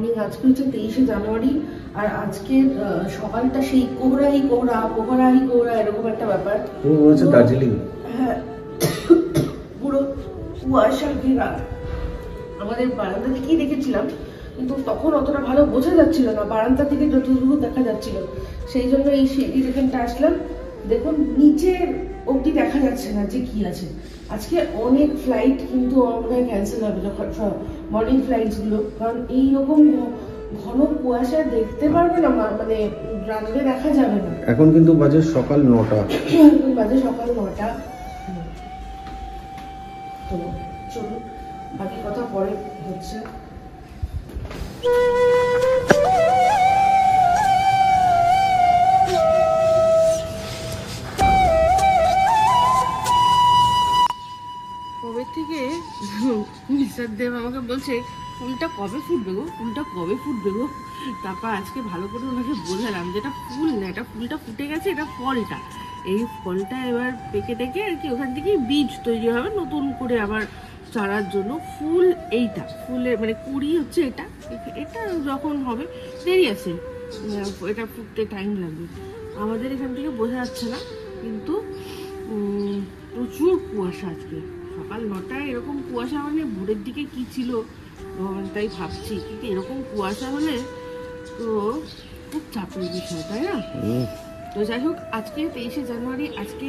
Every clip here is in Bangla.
মর্নিং। আজকে হচ্ছে 23শে জানুয়ারি, আর আজকে সকালটা সেই কোহরাই কোহরা এরকম একটা ব্যাপার। দার্জিলিং, হ্যাঁ, পুরো কুয়াশা ঘেরা। আমাদের বারান্দা থেকেই দেখেছিলাম, কিন্তু তখন অতটা ভালো বোঝা যাচ্ছিল না, বারান্দা থেকে যতটুকু দেখা যাচ্ছিল। সেই জন্য এই এখানটা আসলাম। দেখুন নিচে অবধি দেখা যাচ্ছে না যে কি আছে। আজকে অনেক ফ্লাইট কিন্তু আমাদের ক্যান্সেল হবে, মর্নিং ফ্লাইটসগুলো, কারণ এইরকম ঘন কুয়াশা দেখতে পারবে না, মানে রাত্রে দেখা যাবে না। এখন কিন্তু বাজে সকাল 9টা। তো চলুন, বাকি কথা পরে হচ্ছে। কবে থেকে মিস্টার দেব আমাকে বলছে ফুলটা কবে ফুটবে গো। তারপর আজকে ভালো করে ওনাকে বোঝালাম যে এটা ফুল না, এটা ফুলটা ফুটে গেছে, এটা ফলটা। এই ফলটা এবার পেকে টেকে আর কি ওখান থেকে বীজ তৈরি হবে নতুন করে আবার চারার জন্য। ফুল এইটা, ফুলের মানে কুড়ি হচ্ছে এটা যখন হবে দেরি আছে, এটা ফুটতে টাইম লাগবে। আমাদের এখান থেকে বোঝা যাচ্ছে না, কিন্তু প্রচুর কুয়াশা আজকে। সকাল 9টায় এরকম কুয়াশা, মানে ভোরের দিকে কি ছিল তাই ভাবছি, কিন্তু এরকম কুয়াশা হলে তো খুব চাপের বিষয়, তাই না? তো যাই হোক, আজকে 23শে জানুয়ারি, আজকে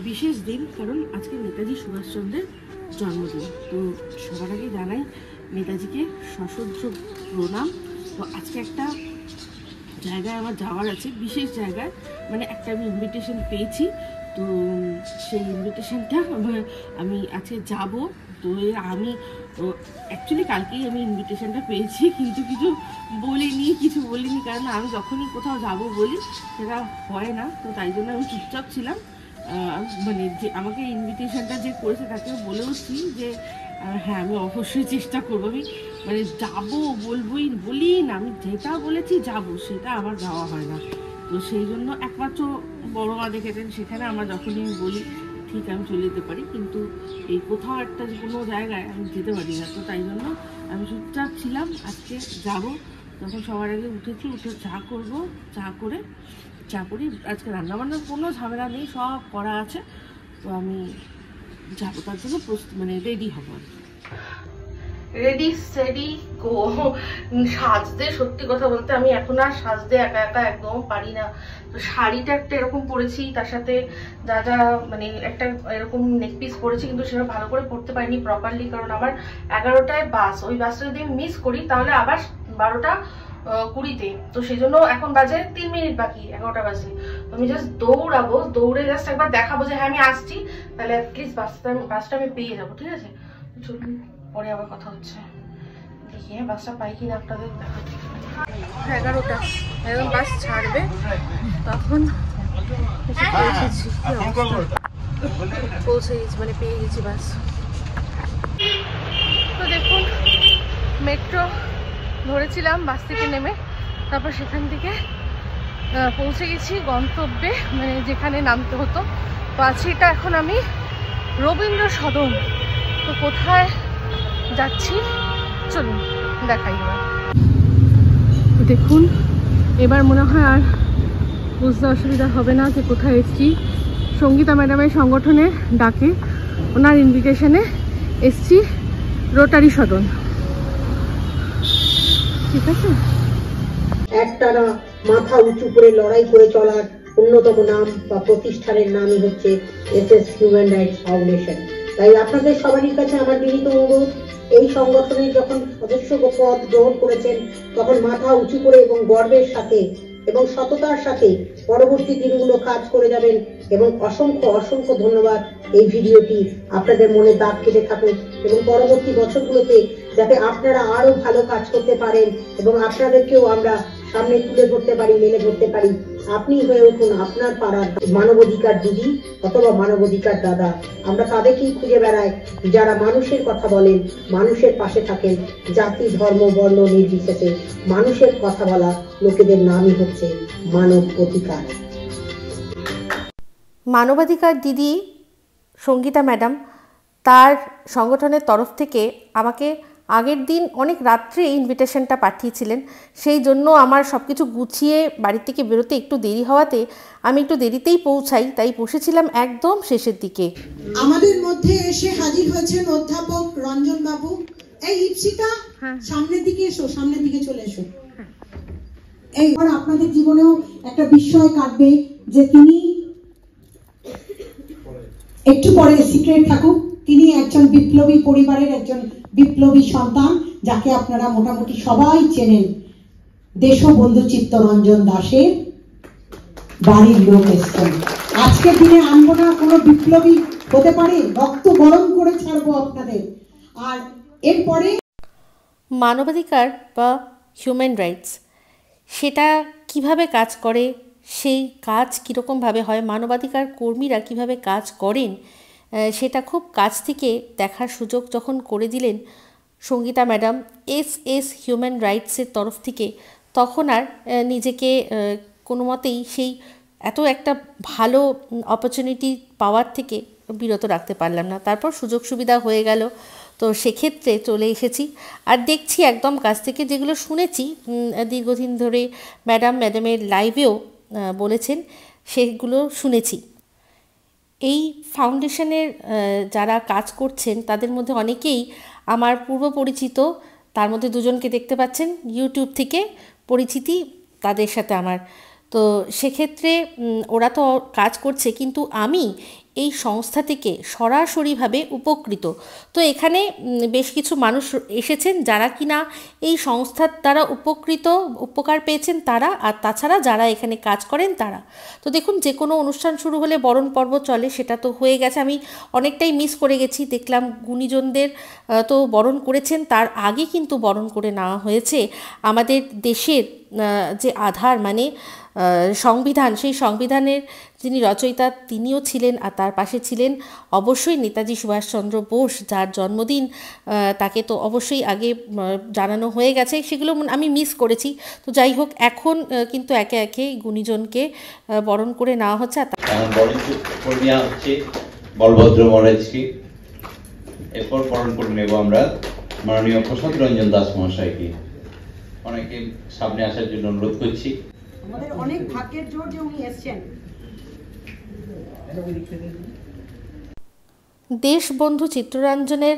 বিশেষ দিন, কারণ আজকে নেতাজি সুভাষচন্দ্রের জন্মদিন। তো সবার আগে জানাই নেতাজিকে সশ্রদ্ধ প্রণাম। তো আজকে একটা জায়গায় আমার যাওয়ার আছে, বিশেষ জায়গায়, মানে একটা আমি ইনভিটেশন পেয়েছি। তো সেই ইনভিটেশনটা আমি আজকে যাব। তো আমি অ্যাকচুয়ালি কালকেই আমি ইনভিটেশনটা পেয়েছি, কিন্তু কিছু বলিনি, কারণ আমি যখনই কোথাও যাব বলি সেটা হয় না। তো তাই জন্য আমি চুপচাপ ছিলাম। মানে যে আমাকে ইনভিটেশনটা যে করেছে তাকেও বলেওছি যে হ্যাঁ আমি অবশ্যই চেষ্টা করবো, আমি মানে যাবো বলি না, আমি যেটা বলেছি যাব সেটা আমার যাওয়া হয় না। তো সেই জন্য একমাত্র বড় মা দেখেছেন, সেখানে আমার যখনই আমি বলি ঠিক আমি চলে যেতে পারি, কিন্তু এই কোথাও একটা কোনো জায়গায় আমি যেতে পারি না। তো তাই জন্য আমি চুপচাপ ছিলাম। আজকে যাব, তখন সবার আগে উঠে চা করবো, চা করে আজকে রান্নাবান্নার কোনো ঝামেলা নেই, সব করা আছে। তো আমি যাবো, তার জন্য মানে রেডি হবো। রেডি সেডি গো। সাজতে, সত্যি কথা বলতে আমি এখন আর সাজতে একা একদম পারি না। তো শাড়িটা একটা এরকম পরেছি, তার সাথে যা মানে একটা এরকম নেকপিস পরেছি, কিন্তু সেটা ভালো করে পরতে পারিনি প্রপারলি, কারণ আমার 11টায় বাস। ওই বাসটা যদি আমি মিস করি তাহলে আবার 12টা 20-তে। তো সেই জন্য এখন বাজে 3 মিনিট বাকি 11টা বাজে। আমি জাস্ট দৌড়ে জাস্ট একবার দেখাবো যে হ্যাঁ আমি আসছি, তাহলে অ্যাটলিস্ট বাসটা আমি পেয়ে যাবো। ঠিক আছে, চলুন, পরে আবার কথা হচ্ছে। দেখি হ্যাঁ বাসটা পাই কিনা আপনাদের দেখাচ্ছি। 11টা একদম বাস ছাড়বে, তখন পৌঁছে গেছি, মানে পেয়ে গেছি বাস। তো দেখুন, মেট্রো ধরেছিলাম বাস থেকে নেমে, তারপর সেখান থেকে পৌঁছে গেছি গন্তব্যে, মানে যেখানে নামতে হতো। তো আছিটা এখন আমি রবীন্দ্র সদন। তো কোথায় যাচ্ছি চলুন দেখাই। এবার দেখুন, এবার মনে হয় আর বুঝতে অসুবিধা হবে না যে কোথায় এসছি। সঙ্গীতা ম্যাডামের সংগঠনের ডাকে, ওনার ইনভিটেশনে এসছি রোটারি সদন। ঠিক আছে, একটানা মাথা উঁচু করে লড়াই করে চলার অন্যতম নাম বা প্রতিষ্ঠানের নামই হচ্ছে এসএস হিউম্যান রাইটস ফাউন্ডেশন। তাই আপনাদের সবারই কাছে আমার বিনীত অনুরোধ, এই সংগঠনের যখন সদস্য পদ গ্রহণ করেছেন তখন মাথা উঁচু করে এবং গর্বের সাথে এবং সততার সাথে পরবর্তী দিনগুলো কাজ করে যাবেন। এবং অসংখ্য ধন্যবাদ। এই ভিডিওটি আপনাদের মনে দাগ কেটে থাকুক এবং পরবর্তী বছরগুলোতে যাতে আপনারা আরো ভালো কাজ করতে পারেন এবং আপনাদেরকেও আমরা সামনে তুলে ধরতে পারি, মেলে ধরতে পারি। আপনি হয়ে উঠুন আপনার পাড়ার মানবাধিকার দিদি অথবা মানবাধিকার দাদা। আমরা তাদেরকেই খুঁজে বেড়াই যারা মানুষের কথা বলেন, মানুষের পাশে থাকেন, জাতি ধর্ম বর্ণ নির্বিশেষে মানুষের কথা বলা লোকেদের নামই হচ্ছে মানব অধিকার। মানবাধিকার দিদি সঙ্গীতা ম্যাডাম তার সংগঠনের তরফ থেকে আমাকে আগের দিন অনেক রাত্রে ইনভিটেশনটা পাঠিয়েছিলেন, সেই জন্য আমার সব কিছু গুছিয়ে বাড়ি থেকে বেরোতে একটু দেরি হওয়াতে আমি একটু দেরিতেই পৌঁছাই, তাই বসেছিলাম একদম শেষের দিকে। আমাদের মধ্যে এসে হাজির হয়েছেন অধ্যাপক রঞ্জন বাবু। এই ইপসিতা সামনের দিকে এসো, সামনের দিকে চলে এসো। এইবার আপনাদের জীবনেও একটা বিস্ময় কাটবে যে তিনি একটু পরে সিক্রেট থাকুক, তিনি একজন বিপ্লবী পরিবারের একজন বিপ্লবী সন্তান, যাকে আপনারা মোটামুটি সবাই চেনেন। দেশবন্ধু চিত্তরঞ্জন দাসের বাড়ির লোক এসছেন। আজকের দিনে আনবো না কোনো বিপ্লবী হতে পারে, রক্ত গরম করে ছাড়বো আপনাদের। আর এরপরে মানবাধিকার বা হিউম্যান রাইটস সেটা কিভাবে কাজ করে, সেই কাজ কীরকমভাবে হয়, মানবাধিকার কর্মীরা কিভাবে কাজ করেন, সেটা খুব কাছ থেকে দেখার সুযোগ যখন করে দিলেন সঙ্গীতা ম্যাডাম এস হিউম্যান রাইটসের তরফ থেকে, তখন আর নিজেকে কোনো মতেই সেই এত একটা ভালো অপরচুনিটি পাওয়ার থেকে বিরত রাখতে পারলাম না। তারপর সুযোগ সুবিধা হয়ে গেল, তো সেক্ষেত্রে চলে এসেছি আর দেখছি একদম কাছ থেকে, যেগুলো শুনেছি দীর্ঘদিন ধরে ম্যাডামের লাইভেও বলেছেন, সেগুলো শুনেছি। এই ফাউন্ডেশনের যারা কাজ করছেন তাদের মধ্যে অনেকেই আমার পূর্ব পরিচিত, তার মধ্যে দুজনকে দেখতে পাচ্ছেন ইউটিউব থেকে পরিচিতি তাদের সাথে আমার। তো সেক্ষেত্রে ওরা তো কাজ করছে, কিন্তু আমি এই সংস্থা থেকে সরাসরিভাবে উপকৃত। তো এখানে বেশ কিছু মানুষ এসেছেন যারা কিনা এই সংস্থার দ্বারা উপকার পেয়েছেন তারা, আর তাছাড়া যারা এখানে কাজ করেন তারা। তো দেখুন, যে কোনো অনুষ্ঠান শুরু হলে বরণ পর্ব চলে, সেটা তো হয়ে গেছে, আমি অনেকটাই মিস করে গেছি। দেখলাম গুণীজনদের তো বরণ করেছেন, তার আগে কিন্তু বরণ করে নেওয়া হয়েছে আমাদের দেশের যে আধার মানে সংবিধান, সেই সংবিধানের যিনি রচয়িতা তিনিও ছিলেন, আর তার পাশে ছিলেন অবশ্যই নেতাজি সুভাষচন্দ্র বোস, যার জন্মদিন, তাকে তো অবশ্যই আগে জানানো হয়ে গেছে, সেগুলো আমি মিস করেছি। তো যাই হোক, এখন কিন্তু একে একে গুণীজনকে বরণ করে নেওয়া হচ্ছে। হচ্ছে বলভদ্র মহারাজকে, এরপর বরণ করে নেব আমরা মাননীয় প্রসাদ রঞ্জন দাস মহাশয়কে। অনেকে সামনে আসার জন্য অনুরোধ করছি। আমাদের অনেক ভাগ্যের জোর যে উনি এসেছেন। দেশবন্ধু চিত্তরঞ্জনের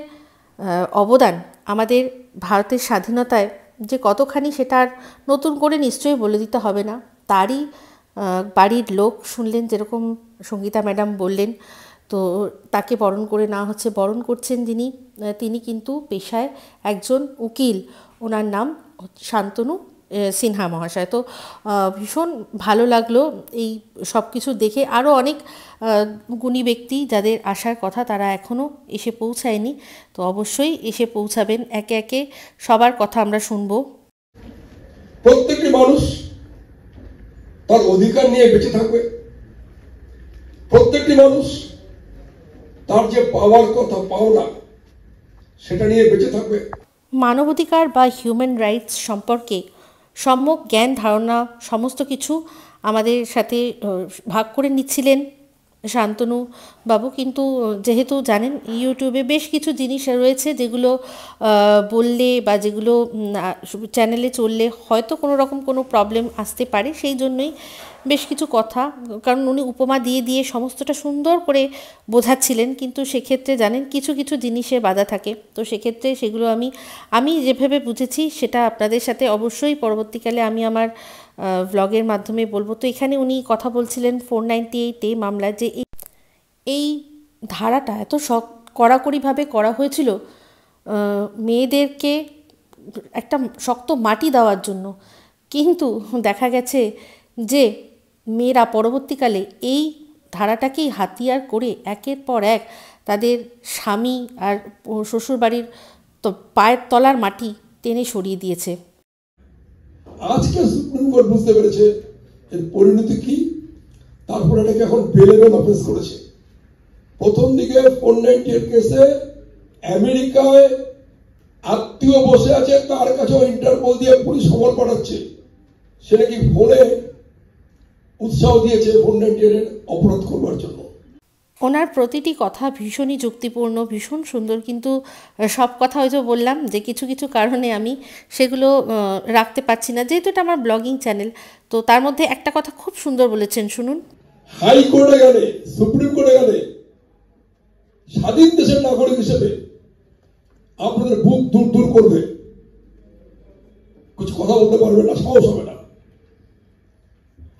অবদান আমাদের ভারতের স্বাধীনতায় যে কতখানি, সেটা আর নতুন করে নিশ্চয়ই বলে দিতে হবে না। তারই বাড়ির লোক শুনলেন, যেরকম সঙ্গীতা ম্যাডাম বললেন, তো তাকে বরণ করে নেওয়া হচ্ছে। বরণ করছেন যিনি, তিনি কিন্তু পেশায় একজন উকিল, ওনার নাম শান্তনু সিনহা মহাশয়। তো ভীষণ ভালো লাগলো এই সব কিছু দেখে। আরও অনেক গুণী ব্যক্তি যাদের আসার কথা, তারা এখনও এসে পৌঁছায়নি, তো অবশ্যই এসে পৌঁছাবেন। একে একে সবার কথা আমরা শুনবো। প্রত্যেকটি মানুষ তার অধিকার নিয়ে বেঁচে থাকবে, প্রত্যেকটি মানুষ তার যে পাওয়ার কথা, পাওনা, সেটা নিয়ে বেঁচে থাকবে। মানবাধিকার বা হিউম্যান রাইটস সম্পর্কে সম্যক জ্ঞান ধারণা সমস্ত কিছু আমাদের সাথে ভাগ করে নিচ্ছিলেন শান্তনু বাবু। কিন্তু যেহেতু জানেন ইউটিউবে বেশ কিছু জিনিস রয়েছে যেগুলো বললে বা যেগুলো চ্যানেলে চললে হয়তো কোনো রকম কোনো প্রবলেম আসতে পারে, সেই জন্যই বেশ কিছু কথা, কারণ উনি উপমা দিয়ে দিয়ে সমস্তটা সুন্দর করে বোঝাচ্ছিলেন, কিন্তু সেক্ষেত্রে জানেন কিছু কিছু জিনিসে বাধা থাকে। তো সেক্ষেত্রে সেগুলো আমি যেভাবে বুঝেছি সেটা আপনাদের সাথে অবশ্যই পরবর্তীকালে আমি আমার ব্লগের মাধ্যমে বলবো। তো এখানে উনি কথা বলছিলেন 498A মামলা, যে এই ধারাটা এত কড়াকড়িভাবে করা হয়েছিল মেয়েদেরকে একটা শক্ত মাটি দেওয়ার জন্য, কিন্তু দেখা গেছে যে মেয়েরা পরবর্তীকালে এই ধারাটাকেই হাতিয়ার করে একের পর এক তাদের স্বামী আর শ্বশুরবাড়ির পায়ের তলার মাটি টেনে সরিয়ে দিয়েছে। আজকে সুপ্রিম কোর্ট বুঝতে পেরেছে এর পরিণতি কি, তারপর এটাকে এখন বেলেবেল অফেন্স করেছে। প্রথম দিকে 498 কেসে আমেরিকায় আত্মীয় বসে আছে, তার কাছেও ইন্টারপোল দিয়ে পুলিশ খবর পাঠাচ্ছে, সে নাকি ফোনে উৎসাহ দিয়েছে 498 অপরাধ করবার জন্য। ওনার প্রতিটি কথা ভীষণই যুক্তিপূর্ণ, ভীষণ সুন্দর, কিন্তু সব কথা হয়তো বললাম যে কিছু কিছু কারণে আমি সেগুলো রাখতে পারছি না, যেহেতু এটা আমার ব্লগিং চ্যানেল। তো তার মধ্যে একটা কথা খুব সুন্দর বলেছেন, শুনুন। হাইকোর্টে গেলে, সুপ্রিম কোর্টে গেলে স্বাধীন দেশের নাগরিক হিসেবে আপনাদের বুক দূর দূর করবে, কিছু কথা বলতে পারবে না, সাহস হবে না।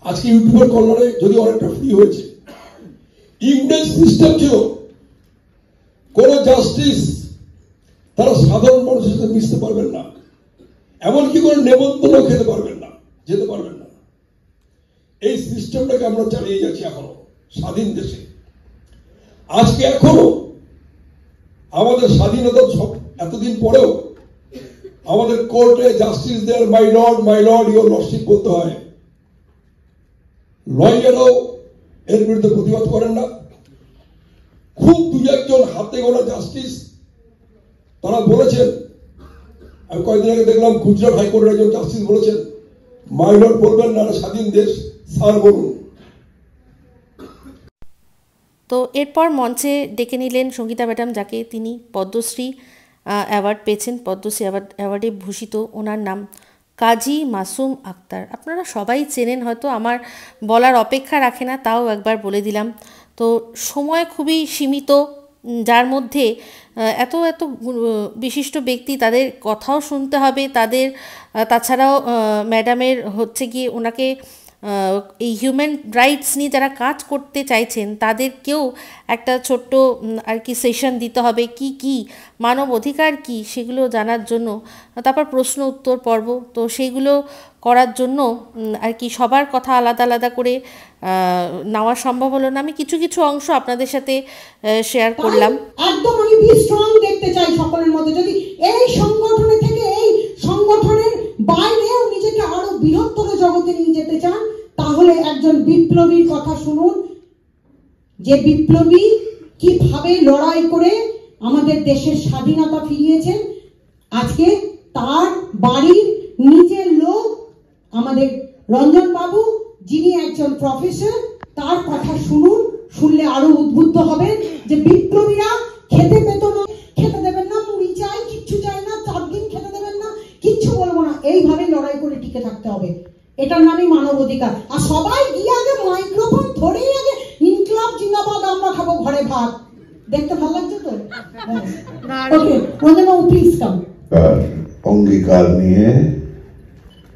আজকে ইউটিউবের কল্যাণে যদি অনেকটা ফ্রি হয়েছে, ইংরেজ সিস্টেম ছিল কোন জাস্টিস তারা সাধারণ মানুষের সাথে মিশতে পারবেন না, এমনকি কোনো নেমন্তন্ন খেতে পারবেন না, যেতে পারবেন না। এই সিস্টেমটাকে আমরা চালিয়ে যাচ্ছি এখনো স্বাধীন দেশে। আজকে এখনো আমাদের স্বাধীনতা এতদিন পরেও আমাদের কোর্টে justice there my lord your lordship বলতে হয়। লয়ারও এর বিরুদ্ধে প্রতিবাদ করেন না। খুব দু একজন হাতে গোনা জাস্টিস তারা বলেছেন, আমি কয়েকদিন আগে দেখলাম গুজরাট হাইকোর্টের একজন জাস্টিস বলেছেন, মাই লর্ড বলবেন না, স্বাধীন দেশ, স্যার বলুন। তো এরপর মঞ্চে ডেকে নিলেন সঙ্গীতা ম্যাডাম, যাকে তিনি পদ্মশ্রী অ্যাওয়ার্ড পেয়েছেন, পদ্মশ্রী অ্যাওয়ার্ডে ভূষিত। ওনার নাম কাজী মাসুম আক্তার। আপনারা সবাই চেনেন হয়তো, আমার বলার অপেক্ষা রাখে না, তাও একবার বলে দিলাম। তো সময় খুবই সীমিত, যার মধ্যে এত এত বিশিষ্ট ব্যক্তি, তাদের কথাও শুনতে হবে, তাদের তাছাড়াও ম্যাডামের হচ্ছে গিয়ে ওনাকে এই হিউম্যান রাইটস নিয়ে যারা কাজ করতে চাইছেন তাদেরকেও একটা ছোট্ট আর কি সেশন দিতে হবে, কি কি মানব অধিকার কি সেগুলো জানার জন্য। তারপর প্রশ্ন উত্তর পর্ব, তো সেইগুলো করার জন্য আর কি সবার কথা আলাদা আলাদা করে নেওয়া সম্ভব হলো না। আমি কিছু কিছু অংশ আপনাদের সাথে শেয়ার করলাম। একদম আমি বি স্ট্রং দেখতে চাই সকলের মধ্যে। যদি এই সংগঠনে থেকে, এই সংগঠনের বাইরেও নিজেকে আরো বৃহত্তর জগতে নিয়ে যেতে চান, তাহলে একজন বিপ্লবীর কথা শুনুন, যে বিপ্লবী কিভাবে লড়াই করে আমাদের দেশের স্বাধীনতা ফিরিয়েছেন। আজকে তার বাড়ির নিজের লোক আমাদের রঞ্জন বাবু, যিনি একজন প্রফেসর, তার কথা শুনুন, শুনলে আরো উদ্বুদ্ধ হবেন যে বিপ্লবীরা খেতে পেত না, খেতে দেবেন না, মুড়ি চাই, কিচ্ছু চাই না, 4 দিন খেতে দেবেন না, কিচ্ছু বলবো না, এইভাবে লড়াই করে টিকে থাকতে হবে। এটার নামই মানব অধিকার। আর সবাই গিয়ে আগে মাইক্রোফোন ধরেই আগে ইনকলাব জিন্দাবাদ, আমরা খাবো ঘরে ভাত, দেখতে ভালো লাগছে তো? ওকে, রঞ্জন বাবু প্লিজ কাম। অঙ্গীকার নিয়ে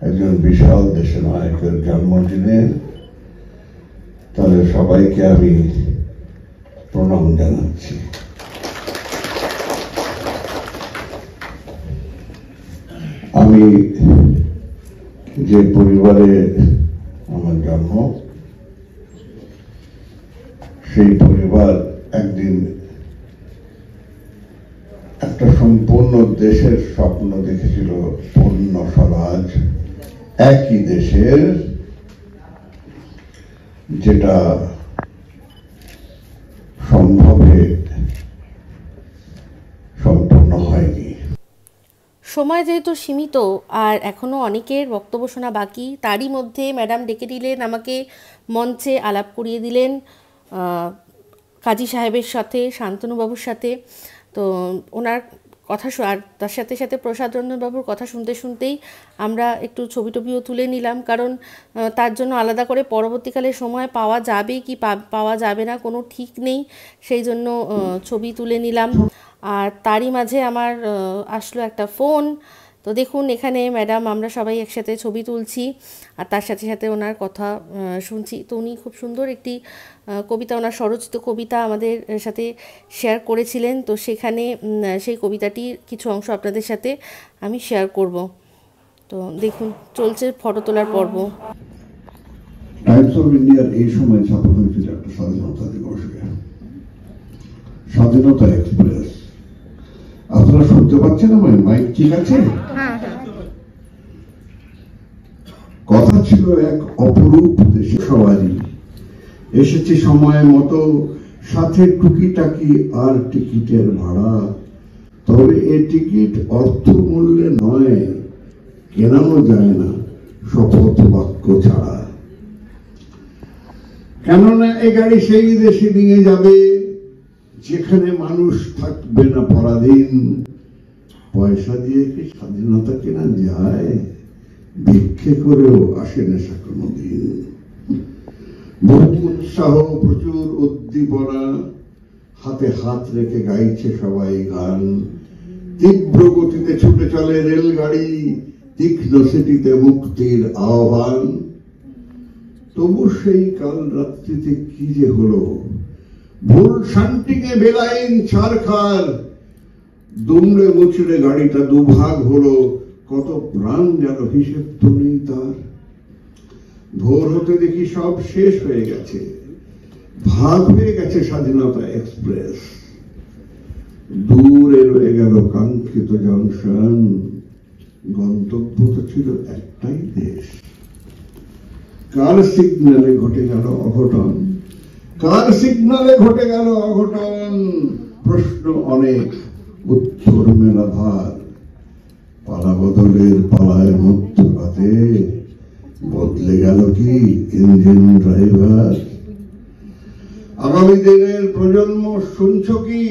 একজন বিশাল দেশনায়কের জন্মদিনে তাদের সবাইকে আমি প্রণাম জানাচ্ছি। আমি যে পরিবারে আমার জন্ম, সেই পরিবার একদিন একটা সম্পূর্ণ দেশের স্বপ্ন দেখেছিল, পূর্ণ স্বরাজ, একই দেশের, যেটা সম্ভবে সম্পূর্ণ হয়নি। সময় যেহেতু সীমিত আর এখনও অনেকের বক্তব্য শোনা বাকি, তারই মধ্যে ম্যাডাম ডেকে দিলেন আমাকে মঞ্চে, আলাপ করিয়ে দিলেন কাজী সাহেবের সাথে, শান্তনুবাবুর সাথে। তো ওনার কথা আর তার সাথে সাথে প্রসাদ রঞ্জনবাবুর কথা শুনতে শুনতেই আমরা একটু ছবি টবিও তুলে নিলাম, কারণ তার জন্য আলাদা করে পরবর্তীকালে সময় পাওয়া যাবে কি পাওয়া যাবে না কোনো ঠিক নেই, সেই জন্য ছবি তুলে নিলাম। আর তারই মাঝে আমার আসলো একটা ফোন। তো দেখুন এখানে ম্যাডাম, আমরা সবাই একসাথে ছবি তুলছি আর তার সাথে সাথে ওনার কথা শুনছি। তো উনি খুব সুন্দর একটি কবিতা, ওনার স্বরচিত কবিতা আমাদের সাথে শেয়ার করেছিলেন। তো সেখানে সেই কবিতাটির কিছু অংশ আপনাদের সাথে আমি শেয়ার করব। তো দেখুন চলছে ফটো তোলার পর্ব। টাইমস অফ ইন্ডিয়ার এই সময় ছাপা হয়েছিল একটা স্বাধীনতা দিবসে, স্বাধীনতা এক্সপ্রেস। আপনারা শুনতে পাচ্ছেন আমার মাইক ঠিক আছে? কথা ছিল এক অপরূপ দেশে সবারই এসেছে সময় মতো, সাথে টুকিটাকি আর টিকিটের ভাড়া। তবে এ টিকিট অর্থ মূল্যে নয়, কেনানো যায় না শপথ বাক্য ছাড়া। কেননা এই গাড়ি সেই দেশে নিয়ে যাবে যেখানে মানুষ থাকবে না পরাধীন। পয়সা দিয়ে কি স্বাধীনতা কেনা যায়? ভিক্ষে করেও আসে না কোনোদিন। বহু উৎসাহ, প্রচুর উদ্দীপনা, হাতে হাত রেখে গাইছে সবাই গান। তীব্র গতিতে ছুটে চলে রেলগাড়ি, তীক্ষ্ণ সিটিতে মুক্তির আহ্বান। তবু সেই কাল রাত্রিতে কি যে হলো, ভুল শান্তিকে বেলাইন ছারখার, দুমড়ে মুচড়ে গাড়িটা দুভাগ হলো, কত প্রাণ যেন হিসেব তো নেই তার। ভোর হতে দেখি সব শেষ হয়ে গেছে, ভাগ হয়ে গেছে স্বাধীনতা এক্সপ্রেস। দূরে রয়ে গেল কাঙ্ক্ষিত জংশন, গন্তব্য তো ছিল একটাই দেশ। কার সিগন্যালে ঘটে গেল অঘটন, কার সিগন্যালে ঘটে গেল অঘটন? প্রশ্ন অনেক, উত্তর মেলা ভার। পালা বদলের পালায় মধ্যরাতে বদলে গেল কি ইঞ্জিন ড্রাইভার? আগামী দিনের প্রজন্ম শুনছ কি?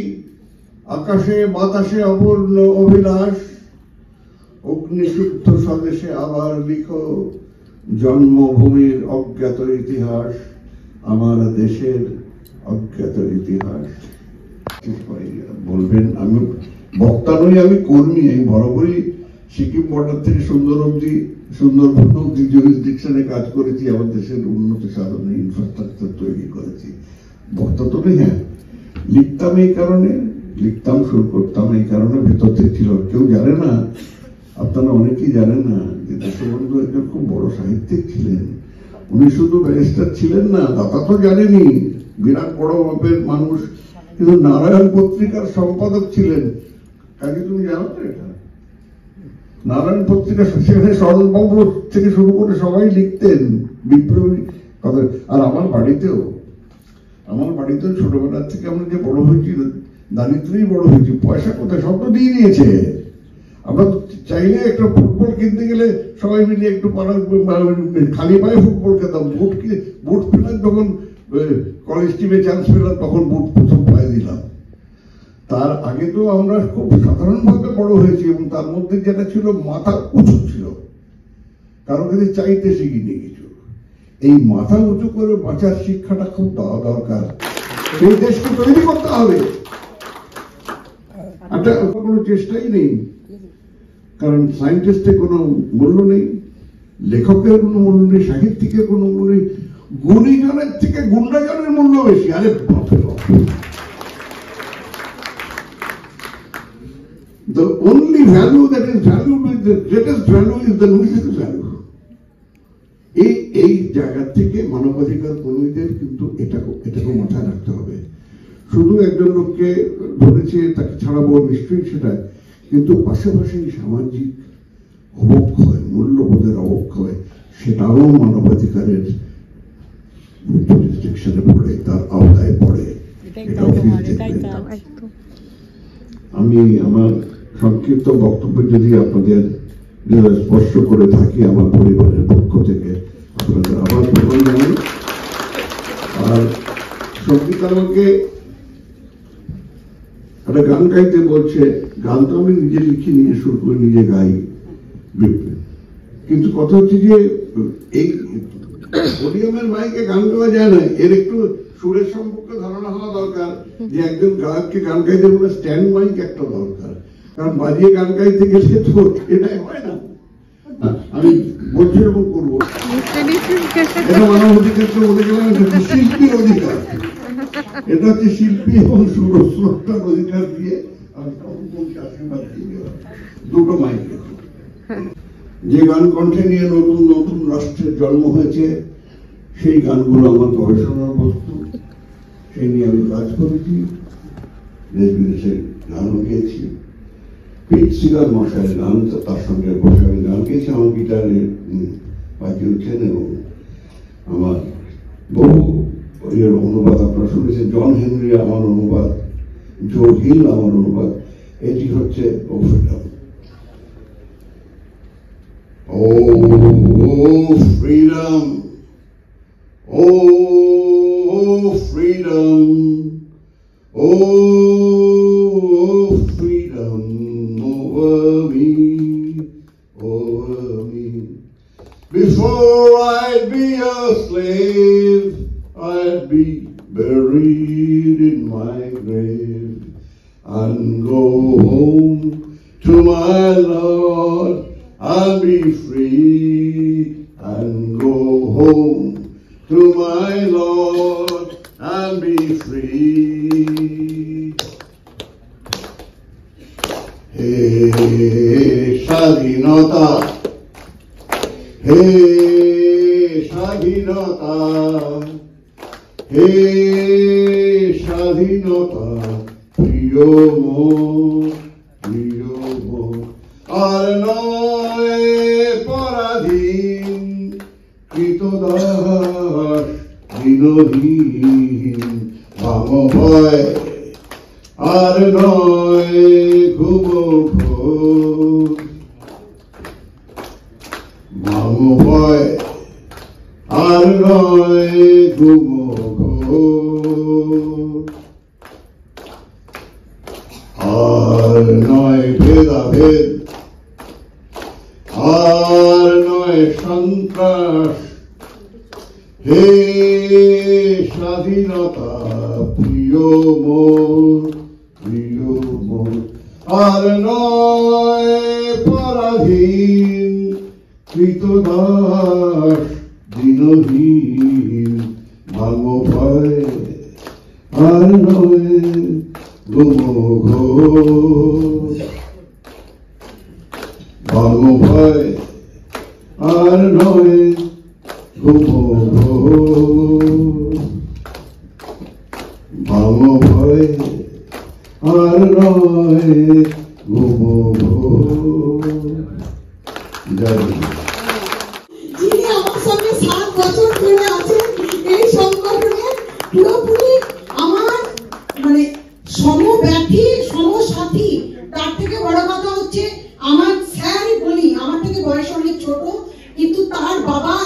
আকাশে বাতাসে অপূর্ণ অভিলাষ। অগ্নিশুদ্ধ স্বদেশে আবার লিখো জন্মভূমির অজ্ঞাত ইতিহাস, আমার দেশের অজ্ঞাত ইতিহাস। বলবেন আমি বক্তা নই, আমি কর্মী। আমি বরাবরই সিকিম বর্ডার থেকে সুন্দরবন অব্দি জুরিসডিকশনে কাজ করেছি, আমার দেশের উন্নতি সাধনে ইনফ্রাস্ট্রাকচার তৈরি করেছি। বক্তা তো নেই। হ্যাঁ, লিখতাম এই কারণে, লিখতাম সুর করতাম এই কারণে, ভেতর থেকে ছিল। কেউ জানে না, আপনারা অনেকেই জানেন না যে দেশবন্ধু একজন খুব বড় সাহিত্যিক ছিলেন। উনি শুধু ব্যারিস্টার ছিলেন না, দাতা তো জানেনি, বিরাট বড় মাপের মানুষ, কিন্তু নারায়ণ পত্রিকার সম্পাদক ছিলেন। কাজে তুমি জানো তো এটা? নারায়ণ পত্রিকা, সেখানে স্মরণবাবু থেকে শুরু করে সবাই লিখতেন বিপ্লবী কথা। আর আমার বাড়িতেও ছোটবেলার থেকে আমরা যে বড় হয়েছি, দারিদ্রেই বড় হয়েছি। পয়সা কোথায়? সব তো দিয়ে দিয়েছে। আমরা চাইলে একটা ফুটবল কিনতে গেলে সবাই মিলে একটু খালি পায়ে ফুটবল খেতাম। বুট পেলাম যখন কলেজ টিমে চান্স পেলাম, তখন বুট প্রথম পায়ে দিলাম। তার আগে তো আমরা খুব সাধারণভাবে বড় হয়েছি, এবং তার মধ্যে যেটা ছিল মাথা উঁচু ছিল, কারো কাছে চাইতে শিখিনি কিছু। এই মাথা উঁচু করে বাঁচার শিক্ষাটা খুব দেওয়া দরকার। সেই দেশকে তৈরি করতে হবে। একটা কোনো চেষ্টাই নেই, কারণ সায়েন্টিস্টের কোনো মূল্য নেই, লেখকের কোনো মূল্য নেই, সাহিত্যিকের কোনো মূল্য নেই। গুণীজনের থেকে গুন্ডাজনের মূল্য বেশি। আরে the only value that is valued with the greatest value is the least value. এই জায়গা থেকে মানবাধিকার কর্মীদের কিন্তু এটাকে মাথায় রাখতে হবে। শুধু একজন লোককে ধরেছে তাকে ছাড়াবো, নিশ্চয়ই সেটা, কিন্তু পাশাপাশি সামাজিক অবক্ষয়, মূল্যবোধের অবক্ষয়, সেটাও মানবাধিকারের জুরিসডিকশনে পড়ে, তার আওতায় পড়ে। এটাও আমি আমার সংক্ষিপ্ত বক্তব্য যদি আপনাদের স্পর্শ করে থাকি, আমার পরিবারের পক্ষ থেকে আপনাদের আবার ধন্যবাদ জানাই। আর সঙ্গীত আমাকে একটা গান গাইতে বলছে। গান তো আমি নিজে লিখি, নিজে সুর করে নিজে গাই, কিন্তু কথা হচ্ছে যে এই পোডিয়ামের মাইকে গান গাওয়া যায় না। এর একটু সুরের সম্পর্কে ধারণা হওয়া দরকার, যে একজন গায়ককে গান গাইতে বলে স্ট্যান্ড মাইক একটা দরকার, কারণ বাজিয়ে গান গাইতে গেলে তো এটাই হয় না। আমি বলছি এবং করবো, এটা মানব অধিকার তো বলে গেলাম, শিল্পীর অধিকার। এটা হচ্ছে শিল্পী এবং সুরস্রষ্টার অধিকার দিয়ে আমি আশীর্বাদ দিয়ে দুটো মাইক। যে গান কণ্ঠে নিয়ে নতুন নতুন রাষ্ট্রের জন্ম হয়েছে, সেই গানগুলো আমার গবেষণার বস্তু, সেই নিয়ে আমি কাজ করেছি, দেশ বিদেশের গানও গিয়েছি। পিট সিগার মশাইয়ের গান, তার সঙ্গে বসে আমি গান গেয়েছি, আমার গিটারে বাজিয়েছেন, এবং আমার বহু অনুবাদ আপনারা শুনেছেন। জন হেনরি আমার অনুবাদ, জো হিল আমার অনুবাদ, এটি হচ্ছে freedom. Oh, freedom. Oh, freedom, oh freedom over me, over me. Before I'd be a slave, I'd be buried in my grave and go home to my Lord and be free, and go home to my Lord and be free. Hey Shadinata, hey Shadinata, hey Shadinata, প্রিয় মন আর নয় পরাধীন, কৃতদাস দিনহীন, ভাঙ ভয় আর নয় ঘুম ঘোর, ভাঙ ভয় আর নয় ঘুম ঘোর, আর নয় ভেদাভেদ, আর নয় সন্ত্রাস, হে স্বাধীনতা প্রিয় মোর, প্রিয় মোর, আর নয় পরাধীন, কৃতদাস দিনহীন, ভাঙ ভয় আর নয় ঘুম ঘোর, ভাঙ ভয় আর নয় ঘুম ঘোর, ভাঙ ভয় আর নয় ঘুম ঘোর। জয় যিনি আমার সঙ্গে 7 বছর ধরে আছেন এই সংগঠনে, পুরোপুরি আমার মানে সমব্যথী সমসাথী। তার থেকে বড় কথা হচ্ছে আমার স্যারই বলি, আমার থেকে বয়স অনেক ছোট, কিন্তু তার বাবা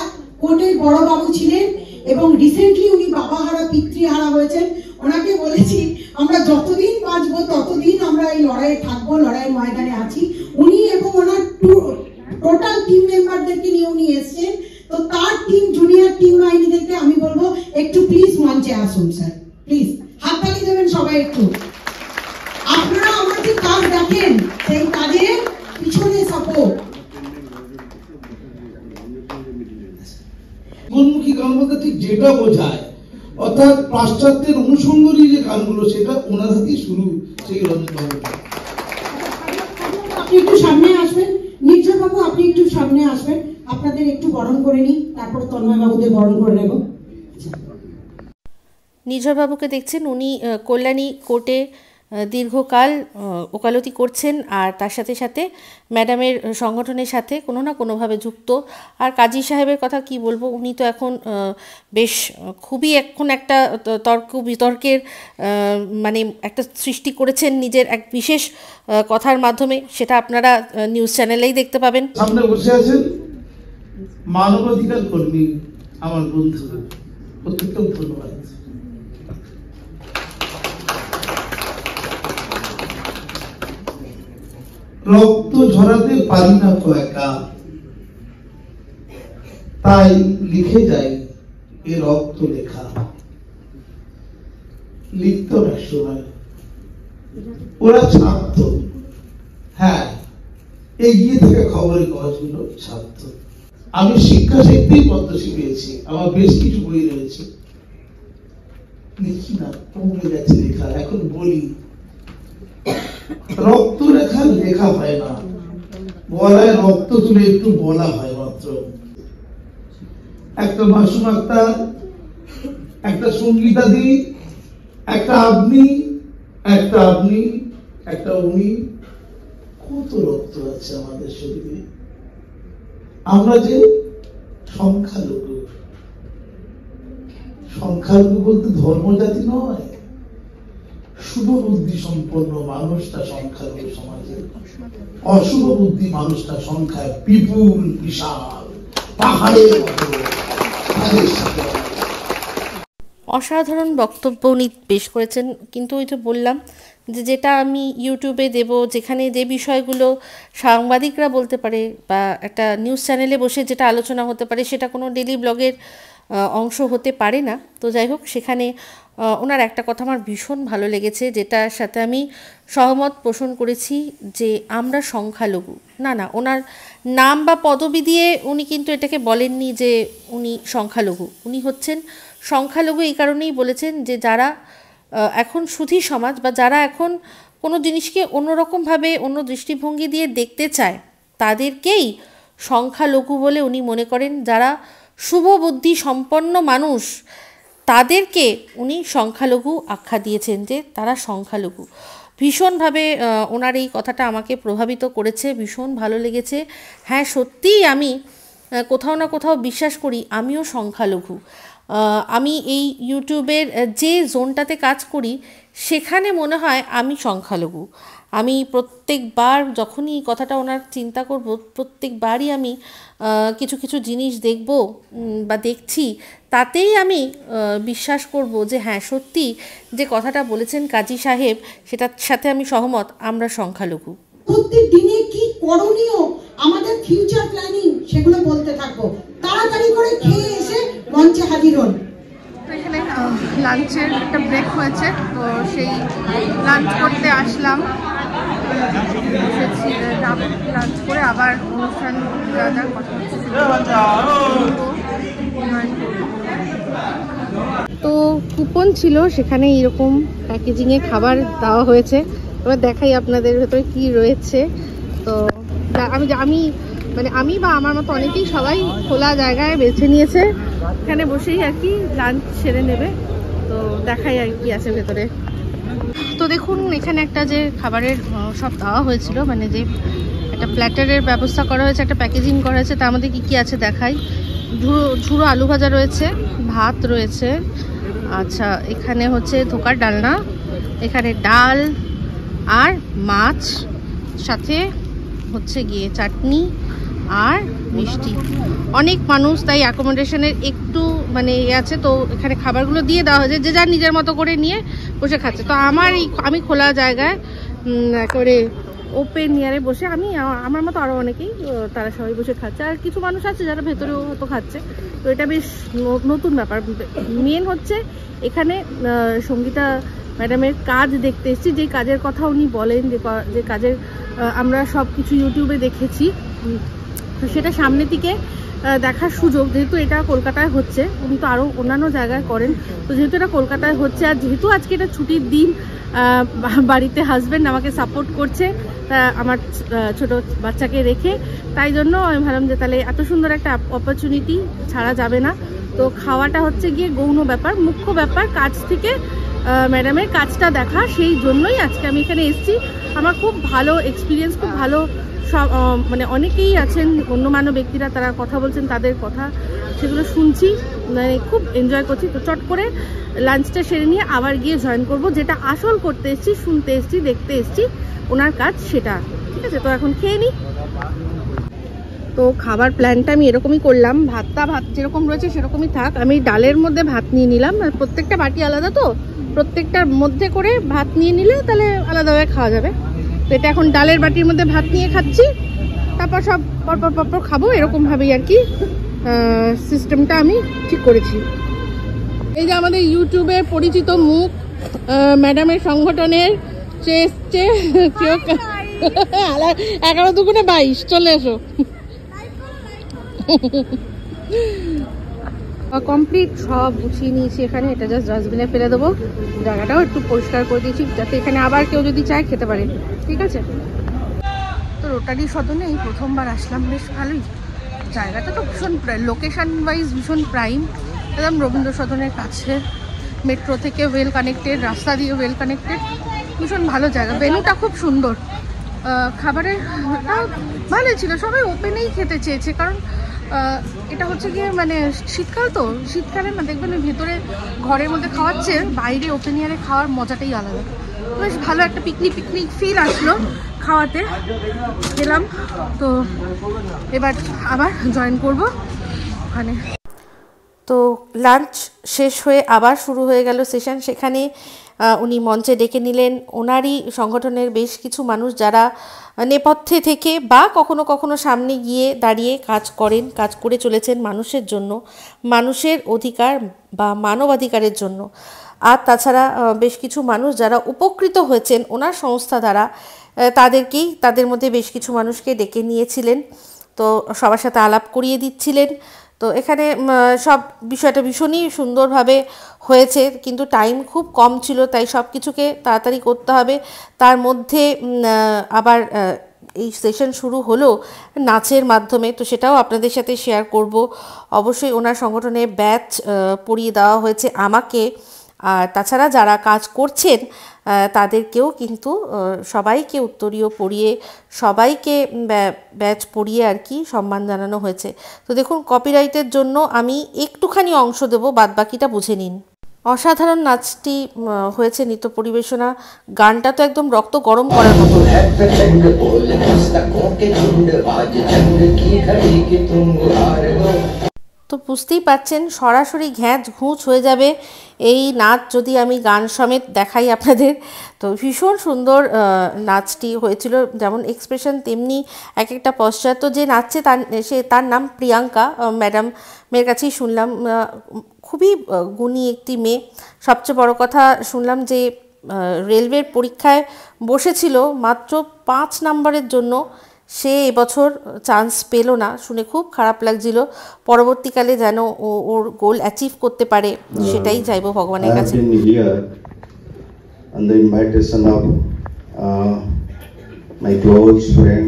কোর্টের বড় বাবু ছিলেন এবং রিসেন্টলি উনি বাবাহারা পিতৃহারা হয়েছেন। ওনাকে বলেছি আমরা যতদিন বাঁচবো ততদিন আমরা এই লড়াইয়ে থাকবো, লড়াইয়ের ময়দানে আছি। উনি এবং ওনার টোটাল টিম মেম্বারদেরকে নিয়ে উনি এসছেন। তো তার টিম, জুনিয়র টিম বাহিনীদেরকে আমি বলবো একটু প্লিজ মঞ্চে আসুন স্যার, প্লিজ হাততালি দেবেন সবাই একটু। আপনারা আমার যে কাজ দেখেন সেই কাজের পিছনে সাপোর্ট। উন্মুখী গান বলতে ঠিক যেটা বোঝায়, অর্থাৎ পাশ্চাত্যের অনুষঙ্গী যে গানগুলো সেটা ওনার হাতেই শুরু। সেই রঞ্জন আপনি একটু সামনে আসবেন, নির্ঝর বাবু আপনি একটু সামনে আসবেন, আপনাদের একটু বরণ করে নিই, তারপর তন্ময় বাবুদের বরণ করে নেব। নির্ঝরবাবুকে দেখছেন, উনি কল্যাণী কোর্টে দীর্ঘকাল ওকালতি করছেন আর তার সাথে সাথে ম্যাডামের সংগঠনের সাথে কোনো না কোনোভাবে যুক্ত। আর কাজী সাহেবের কথা কি বলবো, উনি তো এখন বেশ খুবই এখন একটা তর্ক বিতর্কের মানে একটা সৃষ্টি করেছেন নিজের এক বিশেষ কথার মাধ্যমে, সেটা আপনারা নিউজ চ্যানেলেই দেখতে পাবেন। সামনে বসে আছেন মানবাধিকার কর্মী আমার বন্ধু, প্রত্যেককেও ধন্যবাদ। রক্ত ঝরাতে পারি না তো একা, তাই লিখে যাই এ রক্ত লেখা। লিখতাম একসময়, ওরা ছাপত, হ্যাঁ এগিয়ে থাকা খবরের কাগজগুলো ছাপত। আমি শিক্ষা শিখতেই পদ্মশ্রী পেয়েছি, আমার বেশ কিছু বই রয়েছে। লিখি না, কমে গেছে লেখা। এখন বলি রক্ত রেখা লেখা হয় না, গলায় রক্ত তুলে একটু বলা হয় মাত্র। একটা মাসুম আক্তার, একটা সঙ্গীতাদি, একটা আপনি, একটা আপনি, একটা উনি, কত রক্ত আছে আমাদের শরীরে। আমরা যে সংখ্যালঘু, সংখ্যালঘু বলতে ধর্ম জাতি নয়, শুভ বুদ্ধি সম্পন্ন মানুষটা সংখ্যালঘু সমাজে, অশুভ বুদ্ধি মানুষটা সংখ্যায় বিপুল বিশাল পাহাড়ের মতো। অসাধারণ বক্তব্য উনি পেশ করেছেন। কিন্তু ওই যে বললাম যে যেটা আমি ইউটিউবে দেব, যেখানে যে বিষয়গুলো সাংবাদিকরা বলতে পারে বা একটা নিউজ চ্যানেলে বসে যেটা আলোচনা হতে পারে, সেটা কোনো ডেলি ব্লগের অংশ হতে পারে না। তো যাই হোক, সেখানে ওনার একটা কথা আমার ভীষণ ভালো লেগেছে, যেটার সাথে আমি সহমত পোষণ করেছি, যে আমরা সংখ্যালঘু। না, ওনার নাম বা পদবি দিয়ে উনি কিন্তু এটাকে বলেননি যে উনি সংখ্যালঘু। উনি হচ্ছেন সংখ্যালঘু এই কারণেই বলেছেন যে যারা এখন সুধী সমাজ বা যারা এখন কোনো জিনিসকে অন্যরকমভাবে অন্য দৃষ্টিভঙ্গি দিয়ে দেখতে চায়, তাদেরকেই সংখ্যালঘু বলে উনি মনে করেন। যারা শুভ বুদ্ধি সম্পন্ন মানুষ, তাদেরকে উনি সংখ্যালঘু আখ্যা দিয়েছেন, যে তারা সংখ্যালঘু। ভীষণভাবে ওনার এই কথাটা আমাকে প্রভাবিত করেছে, ভীষণ ভালো লেগেছে। হ্যাঁ, সত্যিই আমি কোথাও না কোথাও বিশ্বাস করি আমিও সংখ্যালঘু। আমি এই ইউটিউবের যে জোনটাতে কাজ করি, সেখানে মনে হয় আমি সংখ্যালঘু। আমি প্রত্যেকবার যখনই এই কথাটা ওনার চিন্তা করব, প্রত্যেকবারই আমি কিছু কিছু জিনিস দেখব বা দেখছি, তাতেই আমি বিশ্বাস করব যে হ্যাঁ, সত্যি যে কথাটা বলেছেন কাজী সাহেব, সেটার সাথে আমি সহমত, আমরা সংখ্যালঘু। প্রত্যেক দিনে কি করণীয়, আমাদের ফিউচার প্ল্যানিং, সেগুলো বলতে থাকবো। তাড়াতাড়ি করে খেয়ে এসে মঞ্চে হাজির হন। এখানে লাঞ্চের একটা ব্রেক হয়েছে, তো সেই লাঞ্চ করতে আসলাম। লাঞ্চ করে আবার অনুষ্ঠান যা যা কথা হচ্ছে। তো কুপন ছিল, সেখানে এরকম প্যাকেজিংয়ে খাবার দেওয়া হয়েছে। এবার দেখাই আপনাদের ভেতরে কি রয়েছে। তো আমি বা আমার মতো অনেকেই সবাই খোলা জায়গায় বেছে নিয়েছে, এখানে বসেই আর কি লাঞ্চ সেরে নেবে। তো দেখাই আর কি আছে ভেতরে। তো দেখুন, এখানে একটা যে খাবারের সব দেওয়া হয়েছিল, মানে যে একটা প্ল্যাটারের ব্যবস্থা করা হয়েছে, একটা প্যাকেজিং করা হয়েছে, তার মধ্যে কী কী আছে দেখাই। ঝুড়ো আলু ভাজা রয়েছে, ভাত রয়েছে, আচ্ছা এখানে হচ্ছে ধোকার ডালনা, এখানে ডাল আর মাছ, সাথে হচ্ছে গিয়ে চাটনি আর মিষ্টি। অনেক মানুষ, তাই অ্যাকোমোডেশনের একটু মানে আছে, তো এখানে খাবারগুলো দিয়ে দেওয়া হয়েছে, যে যার নিজের মতো করে নিয়ে বসে খাচ্ছে। তো আমি খোলা জায়গায় করে ওপেন এয়ারে বসে, আমার মতো আরও অনেকেই, তারা সবাই বসে খাচ্ছে। আর কিছু মানুষ আছে যারা ভেতরেও হয়তো খাচ্ছে। তো এটা বেশ নতুন ব্যাপার। মেন হচ্ছে এখানে সঙ্গীতা ম্যাডামের কাজ দেখতে এসেছি, যে কাজের কথা উনি বলেন, যে কাজের আমরা সব কিছু ইউটিউবে দেখেছি, তো সেটা সামনে থেকে দেখার সুযোগ। যেহেতু এটা কলকাতায় হচ্ছে, উনি তো আরও অন্যান্য জায়গায় করেন, তো যেহেতু এটা কলকাতায় হচ্ছে, আর যেহেতু আজকে এটা ছুটির দিন, বাড়িতে হাজব্যান্ড আমাকে সাপোর্ট করছে আমার ছোট বাচ্চাকে রেখে, তাই জন্য আমি ভাবলাম যে তাহলে এত সুন্দর একটা অপরচুনিটি ছাড়া যাবে না। তো খাওয়াটা হচ্ছে গিয়ে গৌণ ব্যাপার, মুখ্য ব্যাপার কাজ থেকে ম্যাডামের কাজটা দেখা, সেই জন্যই আজকে আমি এখানে এসেছি। আমার খুব ভালো এক্সপিরিয়েন্স, খুব ভালো সব মানে অনেকেই আছেন গণ্যমান্য ব্যক্তিরা, তারা কথা বলছেন, তাদের কথা সেগুলো শুনছি, মানে খুব এনজয় করছি। তো চট করে লাঞ্চটা সেরে নিয়ে আবার গিয়ে জয়েন করব, যেটা আসল করতে এসেছি, শুনতে এসেছি, দেখতে এসেছি ওনার কাজ, সেটা ঠিক আছে। তো এখন খেয়ে নিই। তো খাবার প্ল্যানটা আমি এরকমই করলাম, ভাত যেরকম রয়েছে সেরকমই থাক। আমি ডালের মধ্যে ভাত নিয়ে নিলাম, প্রত্যেকটা বাটি আলাদা, তো প্রত্যেকটার মধ্যে করে ভাত নিয়ে নিলে তাহলে আলাদাভাবে খাওয়া যাবে। তো এটা এখন ডালের বাটির মধ্যে ভাত নিয়ে খাচ্ছি, তারপর সব পরপর খাবো, এরকমভাবেই আর কি সিস্টেমটা আমি ঠিক করেছি। এই যে আমাদের ইউটিউবে পরিচিত মুখ, ম্যাডামের সংগঠনের সে এসছে 11×2=22, চলে এসো। কমপ্লিট সব গুছিয়ে নিয়েছি এখানে, এটা জাস্ট ডাস্টবিনে ফেলে দেবো। জায়গাটাও একটু পরিষ্কার করে দিয়েছি, যাতে এখানে আবার কেউ যদি চায় খেতে পারে, ঠিক আছে। তো রোটারি সদনে এই প্রথমবার আসলাম, বেশ ভালোই জায়গাটা, তো ভীষণ লোকেশন ওয়াইজ ভীষণ প্রাইম, একদম রবীন্দ্র সদনের কাছে, মেট্রো থেকে ওয়েল কানেক্টেড, রাস্তা দিয়ে ওয়েল কানেক্টেড, ভীষণ ভালো জায়গা। ভেন্যুটা খুব সুন্দর, খাবারের ভালোই ছিল, সবাই ওপেনেই খেতে চেয়েছে, কারণ এটা হচ্ছে গিয়ে মানে শীতকাল, তো শীতকালে না দেখবেন ভেতরে ঘরের মধ্যে খাওয়াচ্ছে, বাইরে ওপেন এয়ারে খাওয়ার মজাটাই আলাদা। বেশ ভালো একটা পিকনিক ফিল আসলো খাওয়াতে গেলাম। তো এবার আবার জয়েন করব ওখানে। তো লাঞ্চ শেষ হয়ে আবার শুরু হয়ে গেল সেশন। সেখানে উনি মঞ্চে ডেকে নিলেন ওনারই সংগঠনের বেশ কিছু মানুষ যারা নেপথ্যে থেকে বা কখনো কখনো সামনে গিয়ে দাঁড়িয়ে কাজ করে চলেছেন মানুষের জন্য, মানুষের অধিকার বা মানবাধিকারের জন্য। আর তাছাড়া বেশ কিছু মানুষ যারা উপকৃত হয়েছেন ওনার সংস্থা দ্বারা তাদের মধ্যে বেশ কিছু মানুষকে ডেকে নিয়েছিলেন, তো সবার সাথে আলাপ করিয়ে দিচ্ছিলেন। তো এখানে সব বিষয়টা ভীষণই সুন্দরভাবে হয়েছে, কিন্তু টাইম খুব কম ছিল, তাই সব কিছুকে তাড়াতাড়ি করতে হবে। তার মধ্যে আবার এই সেশন শুরু হলো নাচের মাধ্যমে, তো সেটাও আপনাদের সাথে শেয়ার করব। অবশ্যই ওনার সংগঠনে ব্যাচ পরিয়ে দেওয়া হয়েছে আমাকে, আর তাছাড়া যারা কাজ করছেন তাদেরকেও কিন্তু সবাইকে উত্তরীয় পরিয়ে সবাইকে ব্যাচ পরিয়ে আর কি সম্মান জানানো হয়েছে। তো দেখুন, কপিরাইটের জন্য আমি একটুখানি অংশ দেব, বাদবাকিটা বুঝে নিন। অসাধারণ নাচটি হয়েছে, নৃত্য পরিবেশনা, গানটা তো একদম রক্ত গরম করার মতো। তো বুঝতেই পাচ্ছেন সরাসরি ঘুঁচ হয়ে যাবে এই নাচ যদি আমি গান সমেত দেখাই আপনাদের। তো ভীষণ সুন্দর নাচটি হয়েছিল, যেমন এক্সপ্রেশন তেমনি এক একটা পশ্চাৎ। তো যে নাচছে তার নাম প্রিয়াঙ্কা ম্যাডামের কাছেই শুনলাম, খুবই গুণী একটি মেয়ে। সবচেয়ে বড় কথা শুনলাম যে রেলওয়ের পরীক্ষায় বসেছিল, মাত্র 5 নম্বরের জন্য সে এবছর চান্স পেল না, শুনে খুব খারাপ লাগছিল। পরবর্তীকালে যেন ওর গোল অ্যাচিভ করতে পারে, সেটাই চাইবো ভগবানের কাছে। On the invitation of my close friend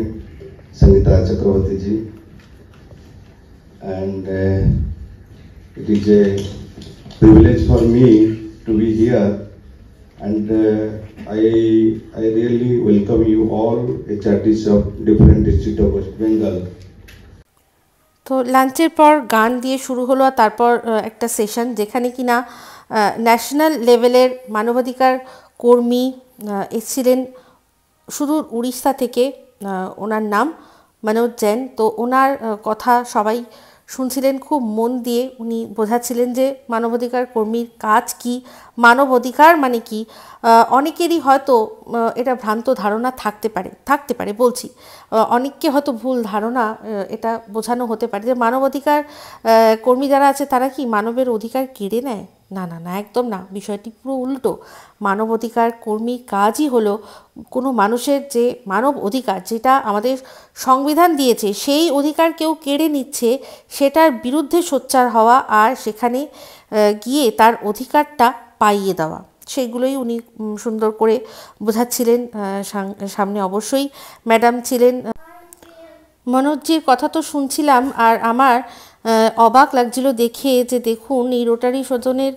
Sangeeta Chakravarti ji, and it is a privilege for me to be here, and I really welcome you all HRDs of different districts of West Bengal. তো লাঞ্চের পর গান দিয়ে শুরু হলো, আর তারপর একটা সেশন যেখানে কিনা ন্যাশনাল লেভেলের মানবাধিকার কর্মী এসেছিলেন সুদূর উড়িষ্যা থেকে, ওনার নাম মনোজ জৈন। তো ওনার কথা সবাই শুনছিলেন খুব মন দিয়ে। উনি বোঝাচ্ছিলেন যে মানবাধিকার কর্মীর কাজ কি, মানব অধিকার মানে কি। অনেকেরই হয়তো এটা ভ্রান্ত ধারণা থাকতে পারে বলছি, অনেককে হয়তো ভুল ধারণা এটা বোঝানো হতে পারে যে মানবাধিকার কর্মী যারা আছে তারা কি মানবের অধিকার কেড়ে নেয়। না না না, একদম না, বিষয়টি পুরো উল্টো। মানবাধিকার কর্মীর কাজই হলো কোনো মানুষের যে মানব অধিকার, যেটা আমাদের সংবিধান দিয়েছে, সেই অধিকার কেউ কেড়ে নিচ্ছে সেটার বিরুদ্ধে সোচ্চার হওয়া, আর সেখানে গিয়ে তার অধিকারটা পাইয়ে দেওয়া। সেইগুলোই উনি সুন্দর করে বোঝাচ্ছিলেন। সামনে অবশ্যই ম্যাডাম ছিলেন। মনোজজির কথা তো শুনছিলাম, আর আমার অবাক লাগছিল দেখে যে দেখুন এই রোটারি সদনের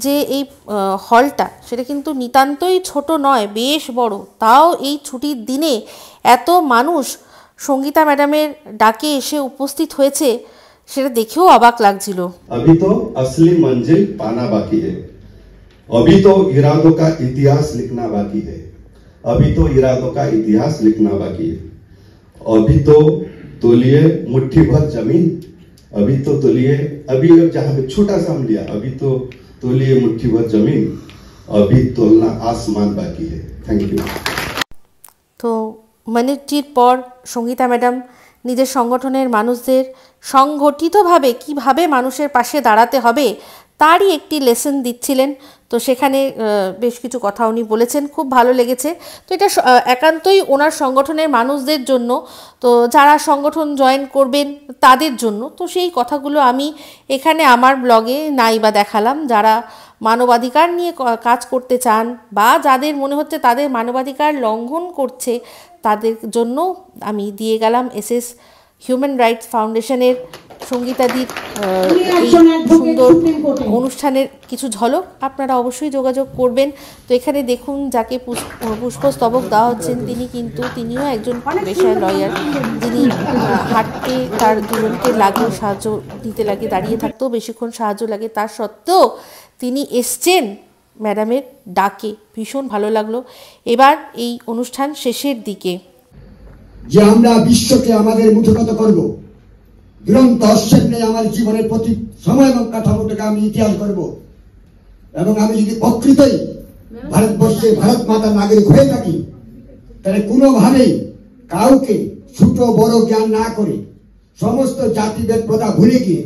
যে এই হলটা, সেটা কিন্তু নিতান্তই ছোট নয়, বেশ বড়। তাও এই ছুটির দিনে এত মানুষ সঙ্গীতা ম্যাডামের ডাকে এসে উপস্থিত হয়েছে, সেটা দেখেও অবাক লাগছিল। अभी तो असली मंजिल पाना बाकी है, अभी तो इरादों का इतिहास लिखना बाकी है, अभी तो इरादों का इतिहास लिखना बाकी है। अभी तो तोलिए मुट्ठी भर जमीन, अभी तो तोलिए, अभी जहां पे छोटा सा हम लिया, अभी तो तोलिए मुट्ठी भर जमीन, अभी तोलना आसमान बाकी है। Thank you. তো মনোজজির পর সঙ্গীতা ম্যাডাম নিজের সংগঠনের মানুষদের সংগঠিতভাবে কিভাবে মানুষের পাশে দাঁড়াতে হবে তারই একটি লেসন দিচ্ছিলেন। তো সেখানে বেশ কিছু কথা উনি বলেছেন, খুব ভালো লেগেছে। তো এটা একান্তই ওনার সংগঠনের মানুষদের জন্য, তো যারা সংগঠন জয়েন করবেন তাদের জন্য। তো সেই কথাগুলো আমি এখানে আমার ব্লগে নাই বা দেখালাম। যারা মানবাধিকার নিয়ে কাজ করতে চান বা যাদের মনে হচ্ছে তাদের মানবাধিকার লঙ্ঘন করছে, তাদের জন্য আমি দিয়ে গেলাম SS হিউম্যান রাইটস ফাউন্ডেশনের সঙ্গীতাদির এই সুন্দর অনুষ্ঠানের কিছু ঝলক। আপনারা অবশ্যই যোগাযোগ করবেন। তো এখানে দেখুন যাকে পুষ্পস্তবক দেওয়া হচ্ছেন তিনিও একজন পেশায় লয়ার, যিনি হাঁটতে তার দুজনকে সাহায্য দিতে লাগে, দাঁড়িয়ে থাকতেও বেশিক্ষণ সাহায্য লাগে, তার সত্ত্বেও তিনি এসছেন ম্যাডামের ডাকে। ভীষণ ভালো লাগলো। এবার এই অনুষ্ঠান শেষের দিকে যে আমরা বিশ্বকে আমাদের মুঠোগত করব, দুরন্ত অশ্বের নেই আমার জীবনের প্রতি সময় এবং কাঠামোটাকে আমি ইতিহাস করব। এবং আমি যদি প্রকৃতই ভারতবর্ষে ভারত মাতার নাগরিক হয়ে থাকি, তাহলে কোনোভাবেই কাউকে ছোট বড় জ্ঞান না করে সমস্ত জাতিভেদ প্রথা ভুলে গিয়ে,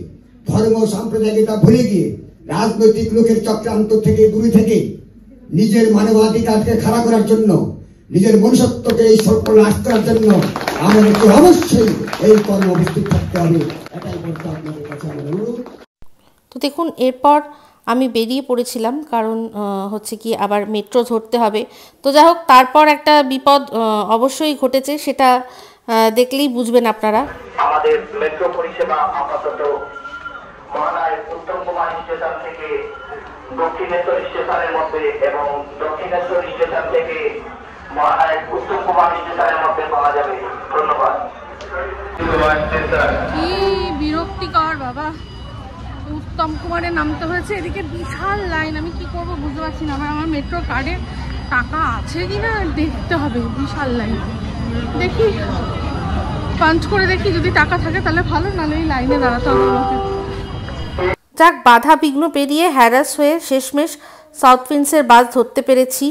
ধর্ম সাম্প্রদায়িকতা ভুলে গিয়ে, রাজনৈতিক লোকের চক্রান্ত থেকে দূরে থেকে নিজের মানবাধিকারকে খাড়া করার জন্য, নিজের মনুষ্যত্বকে এই সকল লাভ করার জন্য আমাদেরকে অবশ্যই এই কর্মবস্তু থাকতে হবে। এটাই বলতে আপনাদের কাছে আমার অনুরোধ। তো দেখুন, এরপর আমি বেরিয়ে পড়েছিলাম, কারণ হচ্ছে কি আবার মেট্রো ধরতে হবে। তো যাই হোক, তারপর একটা বিপদ অবশ্যই ঘটেছে, সেটা দেখলেই বুঝবেন আপনারা। আমাদের মেট্রো পরিষেবা আপাতত মহানায় উত্তম কুমার স্টেশন থেকে দক্ষিণেশ্বর স্টেশনের মধ্যে এবং দক্ষিণেশ্বর স্টেশন থেকে মহানায় উত্তম কুমার স্টেশনের মধ্যে পাওয়া যাবে। ধন্যবাদ। কি বিরক্তিকর বাবা, উত্তম কুমারে নামতে হয়েছে, এদিকে বিশাল লাইন। আমি কি করব বুঝতে পারছি না। আমার মেট্রো কার্ডে টাকা আছে কিনা দেখতে হবে। বিশাল লাইন, দেখি পাঞ্চ করে দেখি, যদি টাকা থাকে তাহলে ভালো, নাহলে এই লাইনে দাঁড়াতে হবে আমাকে। যাক, বাধা বিঘ্ন পেরিয়ে হ্যারাস হয়ে শেষমেশ সাউথ প্রিন্সের বাস ধরতে পেরেছি।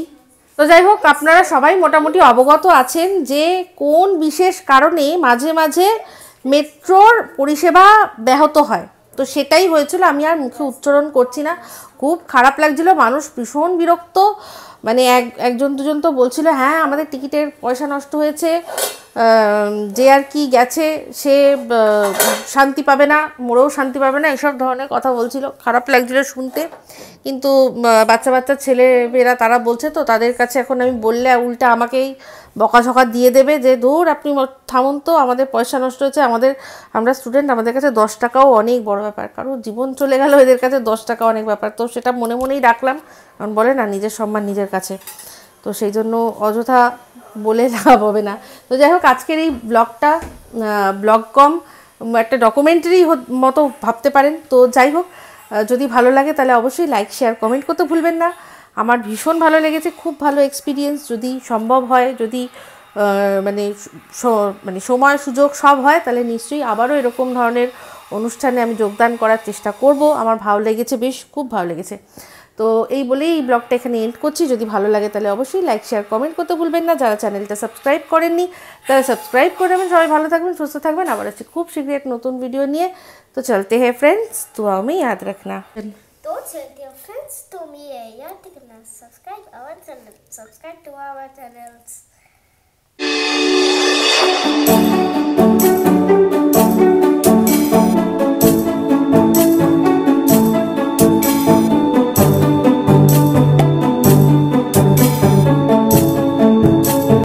তো যাই হোক, আপনারা সবাই মোটামুটি অবগত আছেন যে কোন বিশেষ কারণে মাঝে মাঝে মেট্রোর পরিষেবা ব্যাহত হয়। তো সেটাই হয়েছিল, আমি আর মুখে উচ্চারণ করছি না। খুব খারাপ লাগছিল, মানুষ ভীষণ বিরক্ত। মানে একজন দুজন তো বলছিল হ্যাঁ আমাদের টিকিটের পয়সা নষ্ট হয়েছে, যে আর কি গেছে সে শান্তি পাবে না, মোড়েও শান্তি পাবে না, এসব ধরনের কথা বলছিল। খারাপ লাগছিল শুনতে। কিন্তু বাচ্চা বাচ্চা ছেলেমেয়েরা তারা বলছে, তো তাদের কাছে এখন আমি বললে উল্টা আমাকেই বকাঝকা দিয়ে দেবে যে ধুর আপনি থামুন তো, আমাদের পয়সা নষ্ট হয়েছে, আমরা স্টুডেন্ট, আমাদের কাছে 10 টাকাও অনেক বড় ব্যাপার, কারণ জীবন চলে গেল, এদের কাছে 10 টাকা অনেক ব্যাপার। তো সেটা মনে মনেই রাখলাম, কারণ বলে না নিজের সম্মান নিজের কাছে। তো সেই জন্য অযথা বলে লাভ হবে না। তো যাই হোক, আজকের এই ব্লগটা ব্লগ কম একটা ডকুমেন্টারি মতো ভাবতে পারেন। তো যাই হোক, যদি ভালো লাগে তাহলে অবশ্যই লাইক শেয়ার কমেন্ট করতে ভুলবেন না। আমার ভীষণ ভালো লেগেছে, খুব ভালো এক্সপিরিয়েন্স। যদি সম্ভব হয়, যদি মানে সময় সুযোগ সব হয়, তাহলে নিশ্চয়ই আবারও এরকম ধরনের অনুষ্ঠানে আমি যোগদান করার চেষ্টা করব। আমার ভালো লেগেছে, বেশ খুব ভালো লেগেছে। তো এই বলেই এই ব্লগটা এখানে এন্ড করছি। যদি ভালো লাগে তাহলে অবশ্যই লাইক শেয়ার কমেন্ট করতে ভুলবেন না। যারা চ্যানেলটা সাবস্ক্রাইব করেননি তারা সাবস্ক্রাইব করে দেবেন। সবাই ভালো থাকবেন, সুস্থ থাকবেন। আবার আসছি খুব শীঘ্রই এক নতুন ভিডিও নিয়ে। তো চলতে হ্যাঁ फ्रेंड्स, दुआ में याद रखना। तो चलते हैं फ्रेंड्स, तुम ये याद रखना, सब्सक्राइब to our channels.